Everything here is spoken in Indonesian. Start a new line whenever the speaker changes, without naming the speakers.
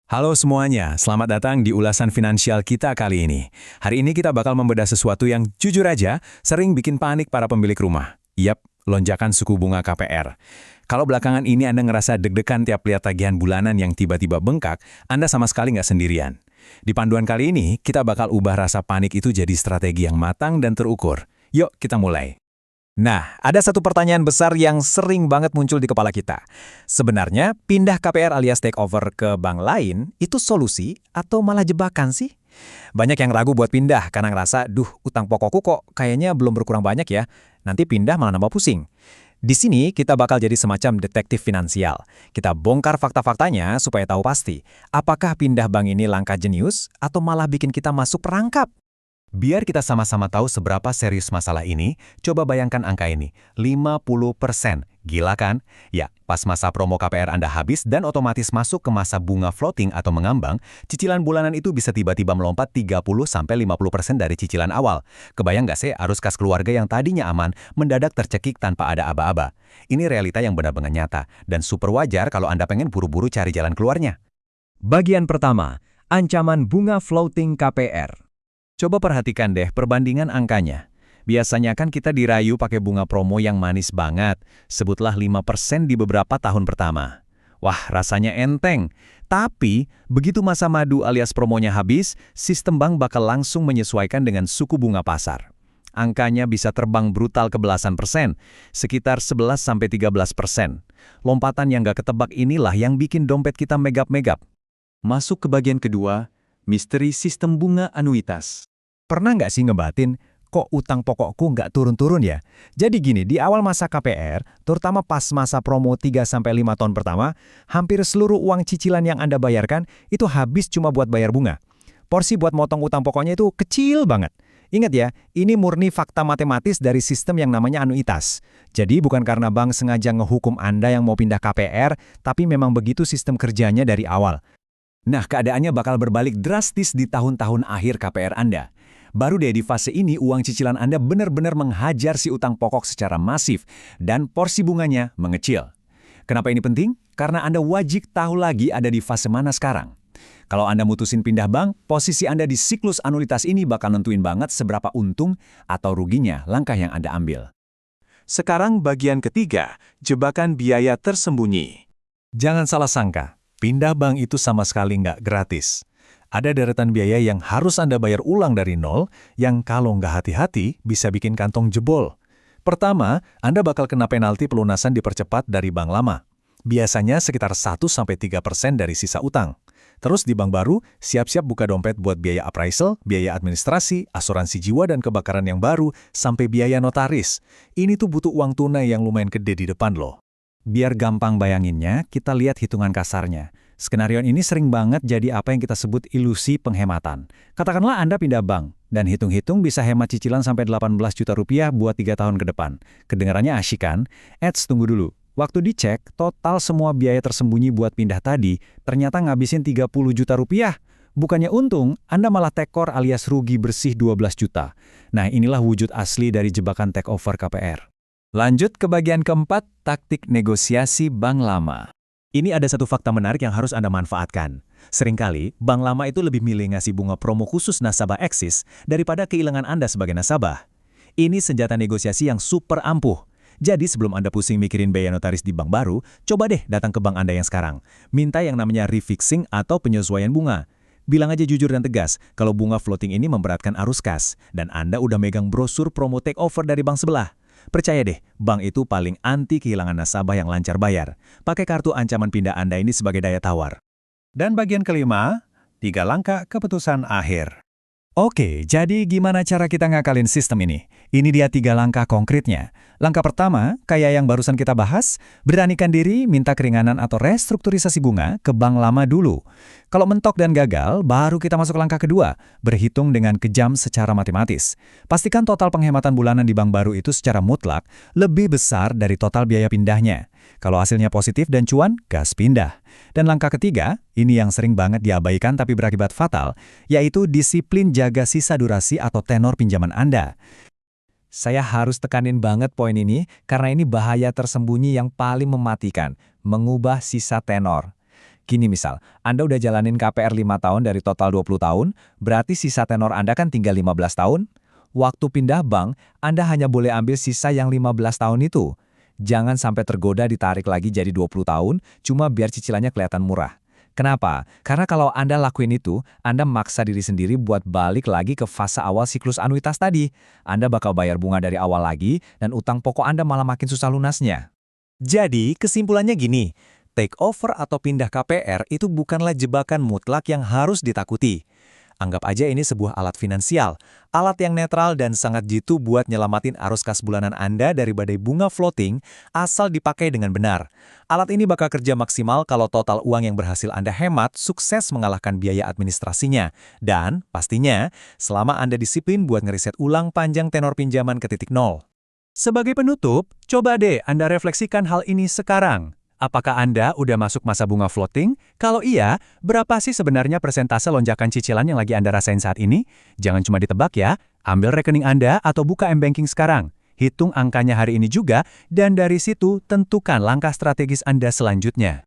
Halo semuanya, selamat datang di ulasan finansial kita kali ini. Hari ini kita bakal membedah sesuatu yang jujur aja sering bikin panik para pemilik rumah. Yap, lonjakan suku bunga KPR. Kalau belakangan ini Anda ngerasa deg-degan tiap lihat tagihan bulanan yang tiba-tiba bengkak, Anda sama sekali nggak sendirian. Di panduan kali ini, kita bakal ubah rasa panik itu jadi strategi yang matang dan terukur. Yuk, kita mulai. Nah, ada satu pertanyaan besar yang sering banget muncul di kepala kita. Sebenarnya, pindah KPR alias takeover ke bank lain itu solusi atau malah jebakan sih? Banyak yang ragu buat pindah karena ngerasa, utang pokokku kok kayaknya belum berkurang banyak ya. Nanti pindah malah nambah pusing. Di sini kita bakal jadi semacam detektif finansial. Kita bongkar fakta-faktanya supaya tahu pasti, apakah pindah bank ini langkah jenius atau malah bikin kita masuk perangkap? Biar kita sama-sama tahu seberapa serius masalah ini, coba bayangkan angka ini, 50%. Gila kan? Ya, pas masa promo KPR Anda habis dan otomatis masuk ke masa bunga floating atau mengambang, cicilan bulanan itu bisa tiba-tiba melompat 30-50% dari cicilan awal. Kebayang nggak sih arus kas keluarga yang tadinya aman, mendadak tercekik tanpa ada aba-aba? Ini realita yang benar-benar nyata, dan super wajar kalau Anda pengen buru-buru cari jalan keluarnya. Bagian pertama, ancaman bunga floating KPR. Coba perhatikan deh perbandingan angkanya. Biasanya kan kita dirayu pakai bunga promo yang manis banget, sebutlah 5% di beberapa tahun pertama. Wah, rasanya enteng. Tapi, begitu masa madu alias promonya habis, sistem bank bakal langsung menyesuaikan dengan suku bunga pasar. Angkanya bisa terbang brutal ke belasan persen, sekitar 11-13%. Lompatan yang gak ketebak inilah yang bikin dompet kita megap-megap. Masuk ke bagian kedua, misteri sistem bunga anuitas. Pernah nggak sih ngebatin, kok utang pokokku nggak turun-turun ya? Jadi gini, di awal masa KPR, terutama pas masa promo 3-5 tahun pertama, hampir seluruh uang cicilan yang Anda bayarkan itu habis cuma buat bayar bunga. Porsi buat motong utang pokoknya itu kecil banget. Ingat ya, ini murni fakta matematis dari sistem yang namanya anuitas. Jadi bukan karena bank sengaja ngehukum Anda yang mau pindah KPR, tapi memang begitu sistem kerjanya dari awal. Nah, keadaannya bakal berbalik drastis di tahun-tahun akhir KPR Anda. Baru deh di fase ini uang cicilan Anda benar-benar menghajar si utang pokok secara masif dan porsi bunganya mengecil. Kenapa ini penting? Karena Anda wajib tahu lagi ada di fase mana sekarang. Kalau Anda mutusin pindah bank, posisi Anda di siklus anuitas ini bakal nentuin banget seberapa untung atau ruginya langkah yang Anda ambil. Sekarang bagian ketiga, jebakan biaya tersembunyi. Jangan salah sangka. Pindah bank itu sama sekali nggak gratis. Ada deretan biaya yang harus Anda bayar ulang dari nol, yang kalau nggak hati-hati bisa bikin kantong jebol. Pertama, Anda bakal kena penalti pelunasan dipercepat dari bank lama. Biasanya sekitar 1-3% dari sisa utang. Terus di bank baru, siap-siap buka dompet buat biaya appraisal, biaya administrasi, asuransi jiwa dan kebakaran yang baru, sampai biaya notaris. Ini tuh butuh uang tunai yang lumayan gede di depan loh. Biar gampang bayanginnya, kita lihat hitungan kasarnya. Skenario ini sering banget jadi apa yang kita sebut ilusi penghematan. Katakanlah Anda pindah bank, dan hitung-hitung bisa hemat cicilan sampai 18 juta rupiah buat 3 tahun ke depan. Kedengarannya asyik kan? Tunggu dulu. Waktu dicek, total semua biaya tersembunyi buat pindah tadi, ternyata ngabisin 30 juta rupiah. Bukannya untung, Anda malah tekor alias rugi bersih 12 juta. Nah, inilah wujud asli dari jebakan takeover KPR. Lanjut ke bagian keempat, taktik negosiasi bank lama. Ini ada satu fakta menarik yang harus Anda manfaatkan. Seringkali, bank lama itu lebih milih ngasih bunga promo khusus nasabah eksis daripada kehilangan Anda sebagai nasabah. Ini senjata negosiasi yang super ampuh. Jadi sebelum Anda pusing mikirin biaya notaris di bank baru, coba deh datang ke bank Anda yang sekarang. Minta yang namanya refixing atau penyesuaian bunga. Bilang aja jujur dan tegas kalau bunga floating ini memberatkan arus kas, dan Anda udah megang brosur promo takeover dari bank sebelah. Percaya deh, bank itu paling anti kehilangan nasabah yang lancar bayar. Pakai kartu ancaman pindah Anda ini sebagai daya tawar. Dan bagian kelima, 3 langkah keputusan akhir. Oke, jadi gimana cara kita ngakalin sistem ini? Ini dia 3 langkah konkretnya. Langkah pertama, kayak yang barusan kita bahas, beranikan diri minta keringanan atau restrukturisasi bunga ke bank lama dulu. Kalau mentok dan gagal, baru kita masuk langkah kedua, berhitung dengan kejam secara matematis. Pastikan total penghematan bulanan di bank baru itu secara mutlak lebih besar dari total biaya pindahnya. Kalau hasilnya positif dan cuan, gas pindah. Dan langkah ketiga, ini yang sering banget diabaikan tapi berakibat fatal, yaitu disiplin jaga sisa durasi atau tenor pinjaman Anda. Saya harus tekanin banget poin ini karena ini bahaya tersembunyi yang paling mematikan, mengubah sisa tenor.
Gini misal, Anda udah jalanin KPR 5 tahun dari total 20 tahun, berarti sisa tenor Anda kan tinggal 15 tahun. Waktu pindah bank, Anda hanya boleh ambil sisa yang 15 tahun itu. Jangan sampai tergoda ditarik lagi jadi 20 tahun, cuma biar cicilannya kelihatan murah. Kenapa? Karena kalau Anda lakuin itu, Anda maksa diri sendiri buat balik lagi ke fase awal siklus anuitas tadi. Anda bakal bayar bunga dari awal lagi, dan utang pokok Anda malah makin susah lunasnya.
Jadi, kesimpulannya gini, take over atau pindah KPR itu bukanlah jebakan mutlak yang harus ditakuti. Anggap aja ini sebuah alat finansial, alat yang netral dan sangat jitu buat nyelamatin arus kas bulanan Anda dari badai bunga floating asal dipakai dengan benar. Alat ini bakal kerja maksimal kalau total uang yang berhasil Anda hemat sukses mengalahkan biaya administrasinya. Dan, pastinya, selama Anda disiplin buat ngeriset ulang panjang tenor pinjaman ke titik nol. Sebagai penutup, coba deh Anda refleksikan hal ini sekarang. Apakah Anda udah masuk masa bunga floating? Kalau iya, berapa sih sebenarnya persentase lonjakan cicilan yang lagi Anda rasain saat ini? Jangan cuma ditebak ya, ambil rekening Anda atau buka M-Banking sekarang. Hitung angkanya hari ini juga, dan dari situ tentukan langkah strategis Anda selanjutnya.